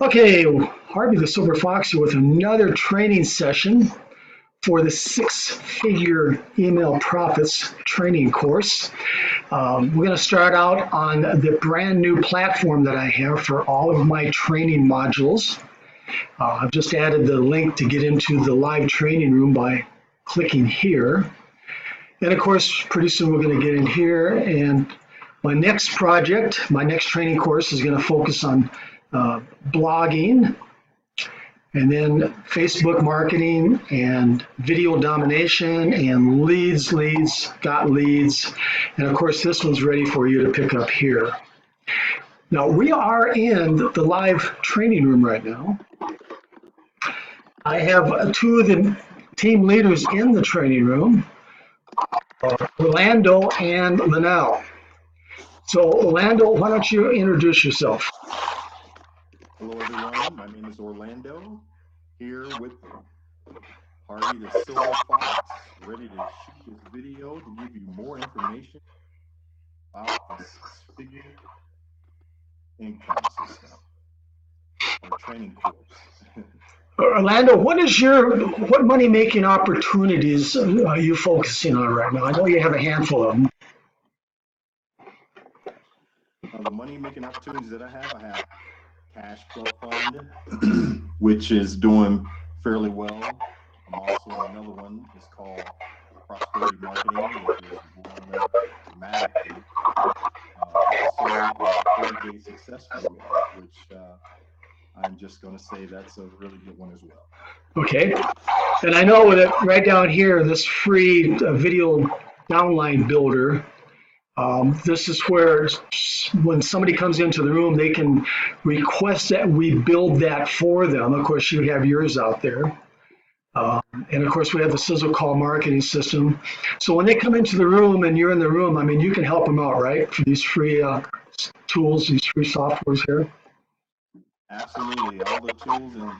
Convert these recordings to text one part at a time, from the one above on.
Okay, Harvey the Silver Fox here with another training session for the six-figure email profits training course. We're going to start out on the brand new platform that I have for all of my training modules. I've just added the link to get into the live training room by clicking here. And of course, pretty soon we're going to get in here, and my next project, my next training course is going to focus on blogging, and then Facebook marketing and video domination and leads, got leads. And of course, this one's ready for you to pick up here. Now, we are in the live training room right now. I have two of the team leaders in the training room, Orlando and Linnell. So, Orlando, why don't you introduce yourself? Hello, everyone. My name is Orlando, here with Harvey the Silver Fox, ready to shoot this video to give you more information about the six-figure income system, or training course. Orlando, what money-making opportunities are you focusing on right now? I know you have a handful of them. The money-making opportunities that I have Cash Flow Fund, which is doing fairly well. I'm also another one is called Prosperity Marketing, which is growing dramatically. Also, 30-day success program, which I'm just going to say that's a really good one as well. Okay, and I know that right down here, this free video downline builder. This is where when somebody comes into the room, they can request that we build that for them. Of course, you have yours out there. And of course, we have the Sizzle Call marketing system. So when they come into the room and you're in the room, I mean, you can help them out, right? For these free tools, these free softwares here. Absolutely. All the tools and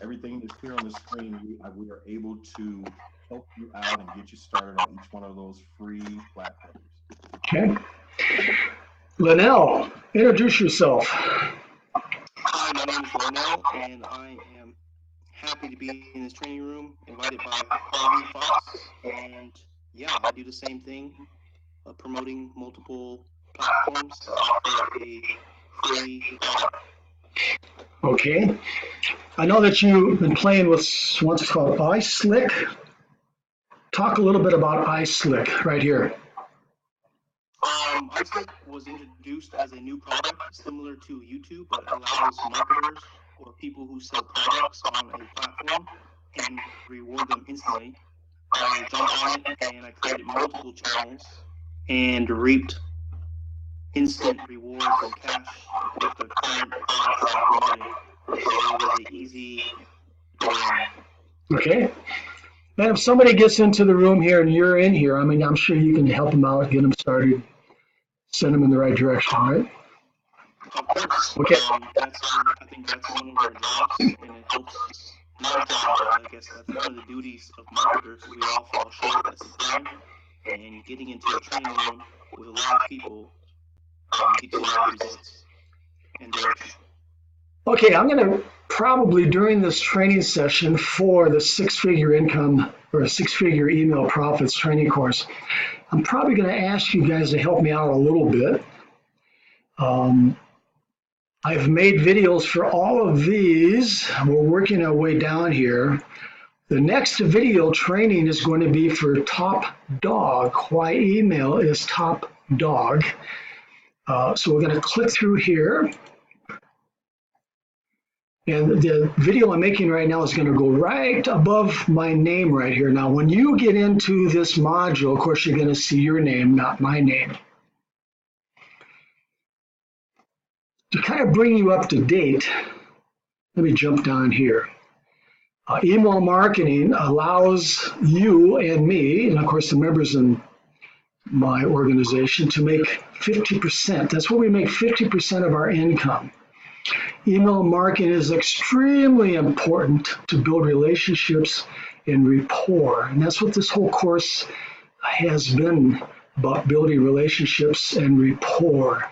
everything that's here on the screen, we are able to help you out and get you started on each one of those free platforms. Okay. Linnell, introduce yourself. Hi, my name is Linnell, and I am happy to be in this training room, invited by Harvey Fox. And yeah, I do the same thing, promoting multiple platforms to offer a free product. Okay. I know that you've been playing with what's called iSlick. Talk a little bit about iSlick right here. iSlick was introduced as a new product similar to YouTube, but allows marketers or people who sell products on a platform and reward them instantly. I jumped on it and I created multiple channels and reaped instant rewards and cash with the current products I'm promoting. So it was an easy win. Okay. And if somebody gets into the room here and you're in here, I mean, I'm sure you can help them out, get them started, send them in the right direction, right? Of course. Okay. I think that's one of our jobs, and it helps my job. I guess that's one of the duties of marketers. We all fall short at some time, and getting into a training room with live people gives you live results and direction. Okay, I'm going to probably during this training session for the six-figure income or six-figure email profits training course, I'm probably going to ask you guys to help me out a little bit. I've made videos for all of these. We're working our way down here. The next video training is going to be for Top Dog, why email is top dog. So we're going to click through here. And the video I'm making right now is going to go right above my name right here. Now, when you get into this module, of course, you're going to see your name, not my name. To kind of bring you up to date, let me jump down here. Email marketing allows you and me, and of course the members in my organization, to make 50%. That's where we make 50% of our income. Email marketing is extremely important to build relationships and rapport. And that's what this whole course has been about, building relationships and rapport.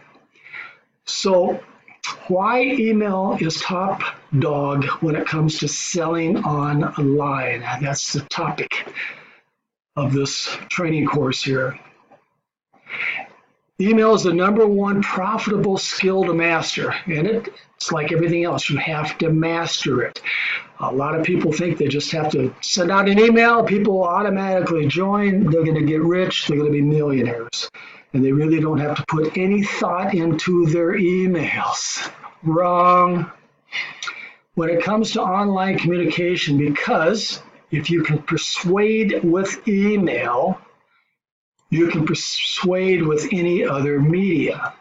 So Why email is top dog when it comes to selling online. That's the topic of this training course here. Email is the number one profitable skill to master, and it's like everything else. You have to master it. A lot of people think they just have to send out an email, people automatically join, they're going to get rich, they're going to be millionaires. And they really don't have to put any thought into their emails. Wrong. When it comes to online communication, because if you can persuade with email, you can persuade with any other media.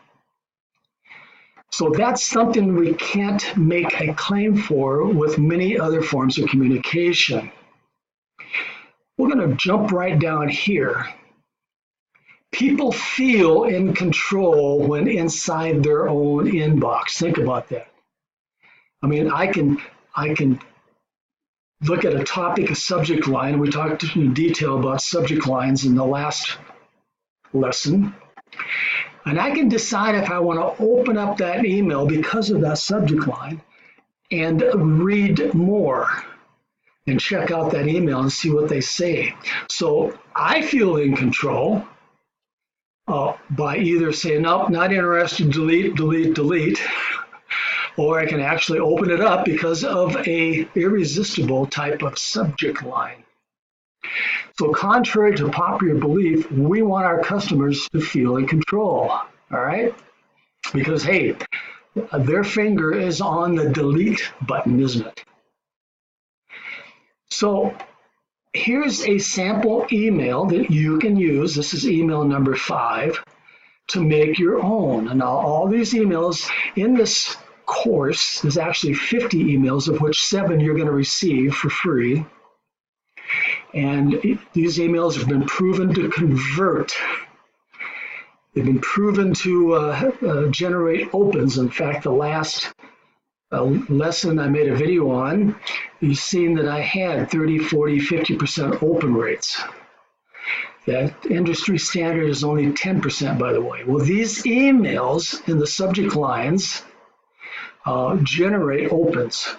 So that's something we can't make a claim for with many other forms of communication. We're going to jump right down here. People feel in control when inside their own inbox. Think about that. I mean, I can look at a topic, a subject line. We talked in detail about subject lines in the last lesson. And I can decide if I want to open up that email because of that subject line and read more and check out that email and see what they say. So I feel in control by either saying, nope, not interested, delete, delete, delete, or I can actually open it up because of a irresistible type of subject line. So contrary to popular belief, we want our customers to feel in control, all right? Because, hey, their finger is on the delete button, isn't it? So here's a sample email that you can use. This is email number 5 to make your own. And now all these emails in this course, there's actually 50 emails, of which 7 you're going to receive for free. And these emails have been proven to convert. They've been proven to generate opens. In fact, the last lesson I made a video on, you've seen that I had 30, 40, 50% open rates. That industry standard is only 10%, by the way. Well, these emails in the subject lines generate opens.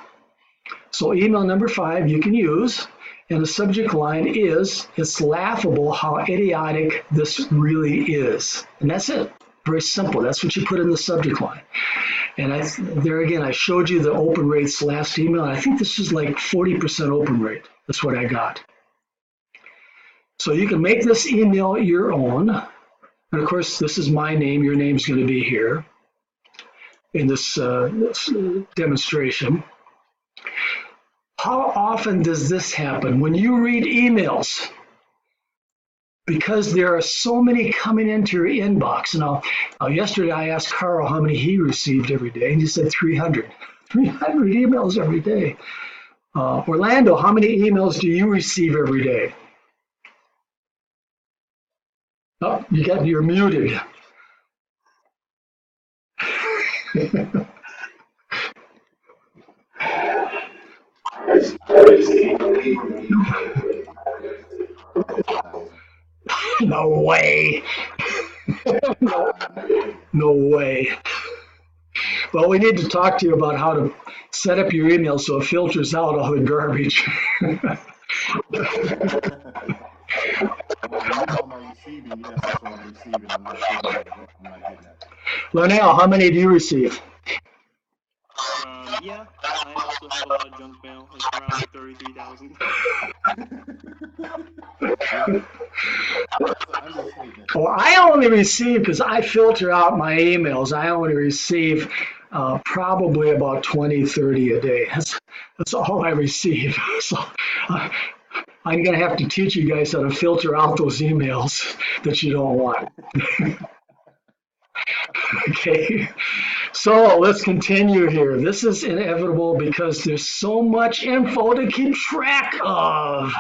So email number 5 you can use. And the subject line is, it's laughable how idiotic this really is. And that's it. Very simple. That's what you put in the subject line. And there again, I showed you the open rates last email. And I think this is like 40% open rate. That's what I got. So you can make this email your own. And of course, this is my name. Your name's going to be here in this demonstration. How often does this happen? When you read emails, because there are so many coming into your inbox. Now, yesterday I asked Carl how many he received every day, and he said 300. 300 emails every day. Orlando, how many emails do you receive every day? Oh, you're muted. No way. No way. Well, we need to talk to you about how to set up your email so it filters out all the garbage. Lionel, how many do you receive? Yeah, I also have a lot of junk mail. It's around 33,000. Well, I only receive, because I filter out my emails, I only receive probably about 20, 30 a day. That's all I receive. So I'm going to have to teach you guys how to filter out those emails that you don't want. Okay, so let's continue here. This is inevitable because there's so much info to keep track of.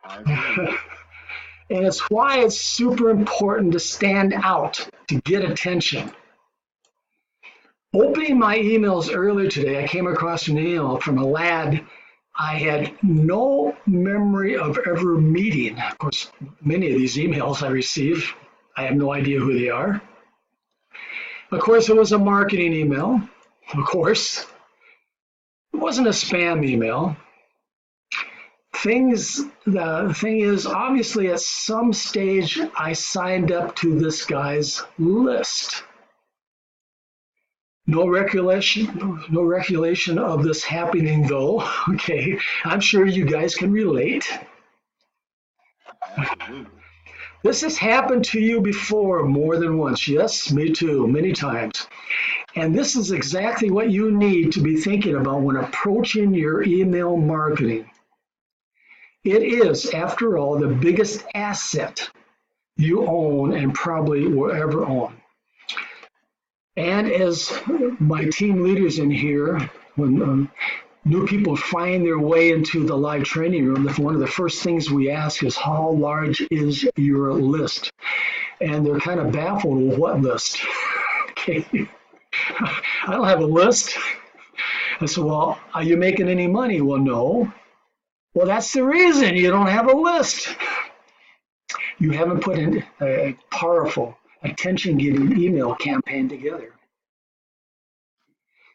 And it's why it's super important to stand out, to get attention. Opening my emails earlier today, I came across an email from a lad I had no memory of ever meeting. Of course, many of these emails I receive, I have no idea who they are. Of course, it was a marketing email. Of course, it wasn't a spam email. The thing is, obviously, at some stage, I signed up to this guy's list. No recollection of this happening, though. Okay, I'm sure you guys can relate. Absolutely. This has happened to you before more than once. Yes, me too, many times. And this is exactly what you need to be thinking about when approaching your email marketing. It is, after all, the biggest asset you own and probably will ever own. And as my team leaders in here, when new people find their way into the live training room, one of the first things we ask is, how large is your list? And they're kind of baffled with what list? Okay, I don't have a list. I said, well, are you making any money? Well, no. Well, that's the reason you don't have a list. You haven't put in a powerful, attention-getting email campaign together.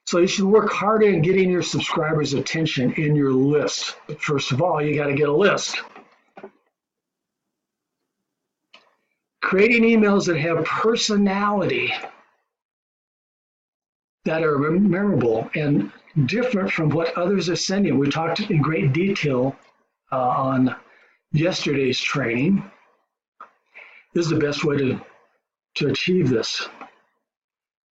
So you should work harder in getting your subscribers' attention in your list. But first of all, you got to get a list. Creating emails that have personality, that are memorable and different from what others are sending. We talked in great detail on yesterday's training. This is the best way to achieve this.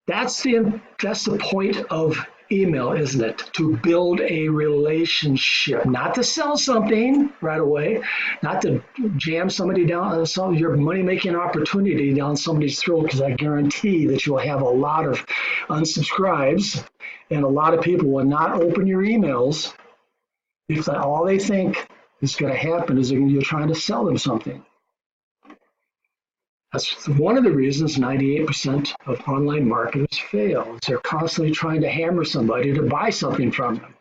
That's the point of email, isn't it? To build a relationship, not to sell something right away, not to jam somebody down your money-making opportunity down somebody's throat, because I guarantee that you'll have a lot of unsubscribes and a lot of people will not open your emails if all they think is going to happen is you're trying to sell them something. That's one of the reasons 98% of online marketers fail. They're constantly trying to hammer somebody to buy something from them.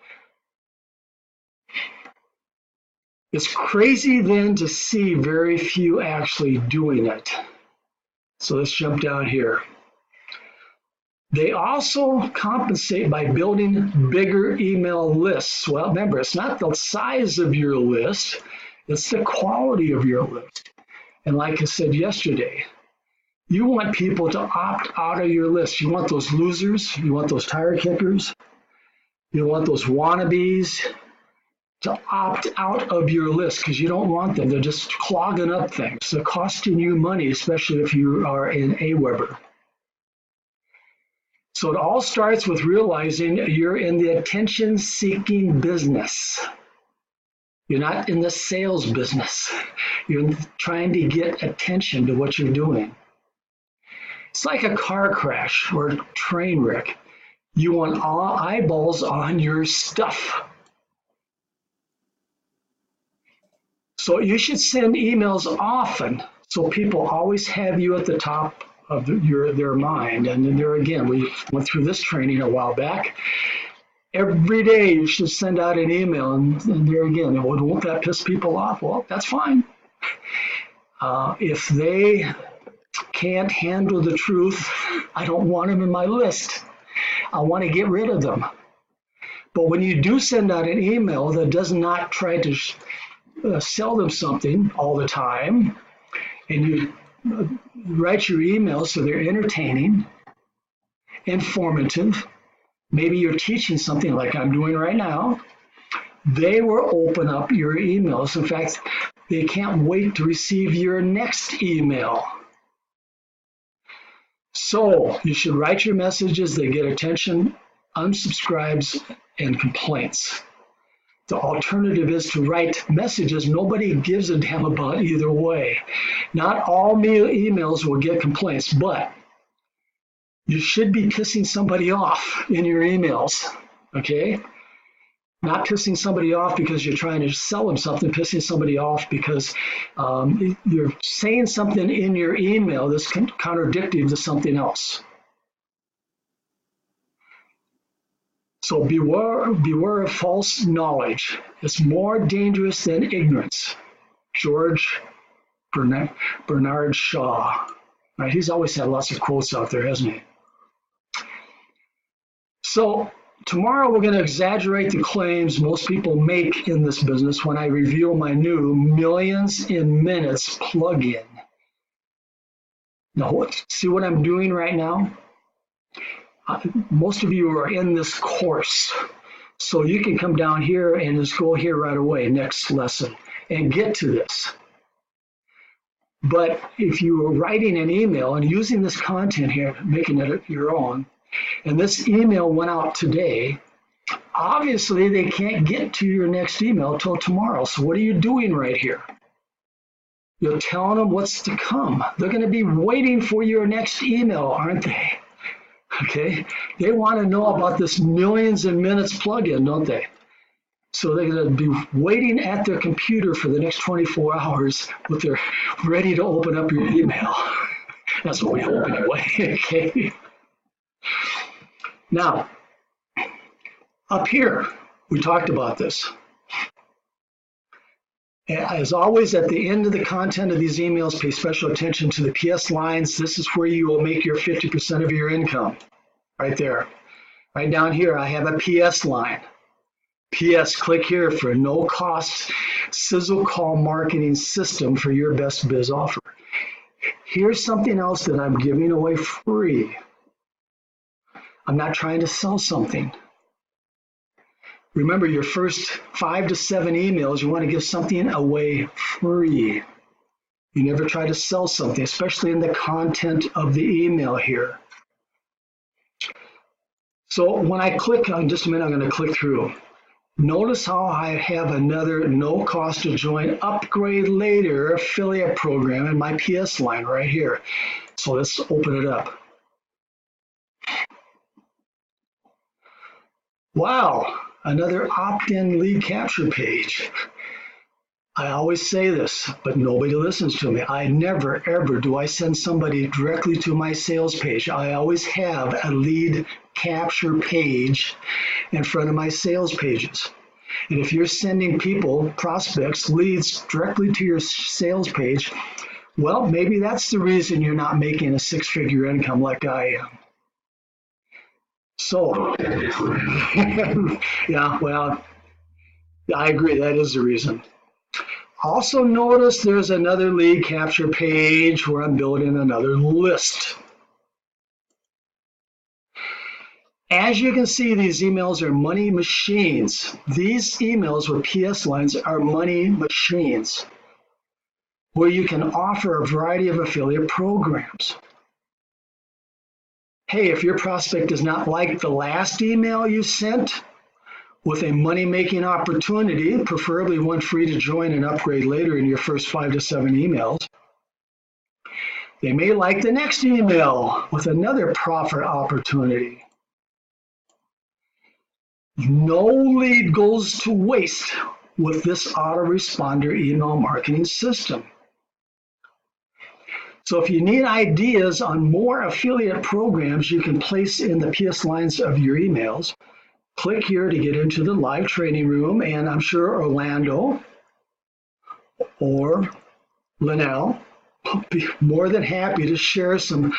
It's crazy then to see very few actually doing it. So let's jump down here. They also compensate by building bigger email lists. Well, remember, it's not the size of your list, it's the quality of your list. And like I said yesterday, you want people to opt out of your list. You want those losers, you want those tire kickers, you want those wannabes to opt out of your list because you don't want them. They're just clogging up things. They're costing you money, especially if you are an AWeber. So it all starts with realizing you're in the attention-seeking business. You're not in the sales business. You're trying to get attention to what you're doing. It's like a car crash or a train wreck. You want all eyeballs on your stuff. So you should send emails often so people always have you at the top of their mind. And then there again, we went through this training a while back. Every day you should send out an email, and there again, won't that piss people off? Well, that's fine. If they can't handle the truth, I don't want them in my list. I want to get rid of them. But when you do send out an email that does not try to sell them something all the time, and you write your emails so they're entertaining, informative, maybe you're teaching something like I'm doing right now, they will open up your emails. In fact, they can't wait to receive your next email. So you should write your messages that get attention, unsubscribes, and complaints. The alternative is to write messages nobody gives a damn about either way. Not all emails will get complaints, but you should be pissing somebody off in your emails, okay? Not pissing somebody off because you're trying to sell them something, pissing somebody off because you're saying something in your email that's contradictory to something else. So beware of false knowledge. It's more dangerous than ignorance. George Bernard Shaw. Right? He's always had lots of quotes out there, hasn't he? So tomorrow we're going to exaggerate the claims most people make in this business when I reveal my new millions in minutes plugin. Now, see what I'm doing right now? Most of you are in this course, so you can come down here and just go here right away, next lesson, and get to this. But if you are writing an email and using this content here, making it your own, and this email went out today, obviously they can't get to your next email till tomorrow. So what are you doing right here? You're telling them what's to come. They're going to be waiting for your next email, aren't they? Okay, they want to know about this millions in minutes plugin, don't they? So they're going to be waiting at their computer for the next 24 hours with their ready to open up your email. That's what we hope anyway. Okay. Now, up here, we talked about this. As always, at the end of the content of these emails, pay special attention to the PS lines. This is where you will make your 50% of your income. Right there. Right down here, I have a PS line. PS, click here for no cost sizzle call marketing system for your best biz offer. Here's something else that I'm giving away free. I'm not trying to sell something. Remember, your first 5 to 7 emails, you want to give something away free. You never try to sell something, especially in the content of the email here. So when I click on, just a minute, I'm going to click through. Notice how I have another no cost to join upgrade later affiliate program in my PS line right here. So let's open it up. Wow, another opt-in lead capture page. I always say this, but nobody listens to me. I never, ever do I send somebody directly to my sales page. I always have a lead capture page in front of my sales pages. And if you're sending people, prospects, leads directly to your sales page, well, maybe that's the reason you're not making a 6-figure income like I am. So, yeah, well, I agree, that is the reason. Also notice there's another lead capture page where I'm building another list. As you can see, these emails are money machines. These emails with PS lines are money machines where you can offer a variety of affiliate programs. Hey, if your prospect does not like the last email you sent with a money-making opportunity, preferably one free to join and upgrade later in your first 5 to 7 emails, they may like the next email with another profit opportunity. No lead goes to waste with this autoresponder email marketing system. So if you need ideas on more affiliate programs you can place in the PS lines of your emails, click here to get into the live training room, and I'm sure Orlando or Linnell will be more than happy to share some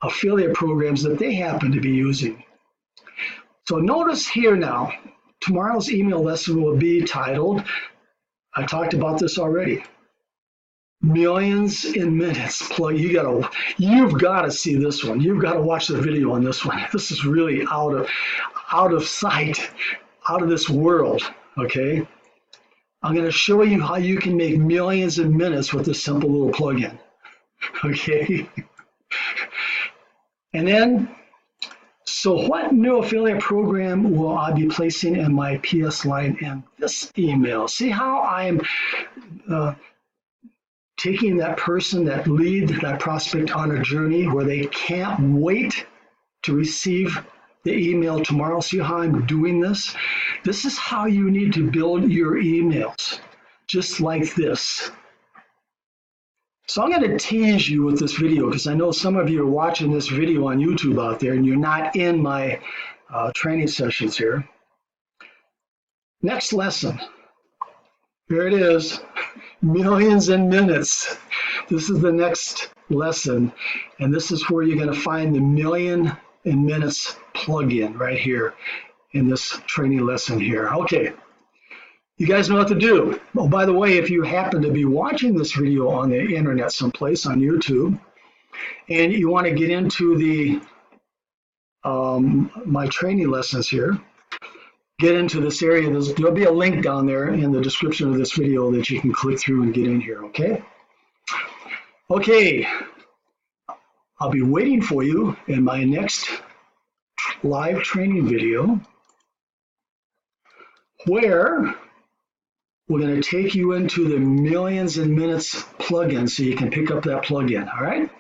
affiliate programs that they happen to be using. So notice here now, tomorrow's email lesson will be titled, I talked about this already, millions in minutes. You've got to see this one. You've got to watch the video on this one. This is really out of sight, out of this world, okay? I'm going to show you how you can make millions in minutes with this simple little plugin, okay? And then, so what new affiliate program will I be placing in my PS line in this email? See how I'm taking that person, that lead, that prospect on a journey where they can't wait to receive the email tomorrow. See how I'm doing this? This is how you need to build your emails, just like this. So I'm going to tease you with this video because I know some of you are watching this video on YouTube out there and you're not in my training sessions here. Next lesson. Here it is. Millions in minutes. This is the next lesson, and this is where you're going to find the million in minutes plugin right here in this training lesson here. Okay, you guys know what to do. Oh, by the way, if you happen to be watching this video on the internet someplace on YouTube and you want to get into the my training lessons here, get into this area, there'll be a link down there in the description of this video that you can click through and get in here, okay? Okay, I'll be waiting for you in my next live training video where we're going to take you into the millions and minutes plugin so you can pick up that plugin, all right?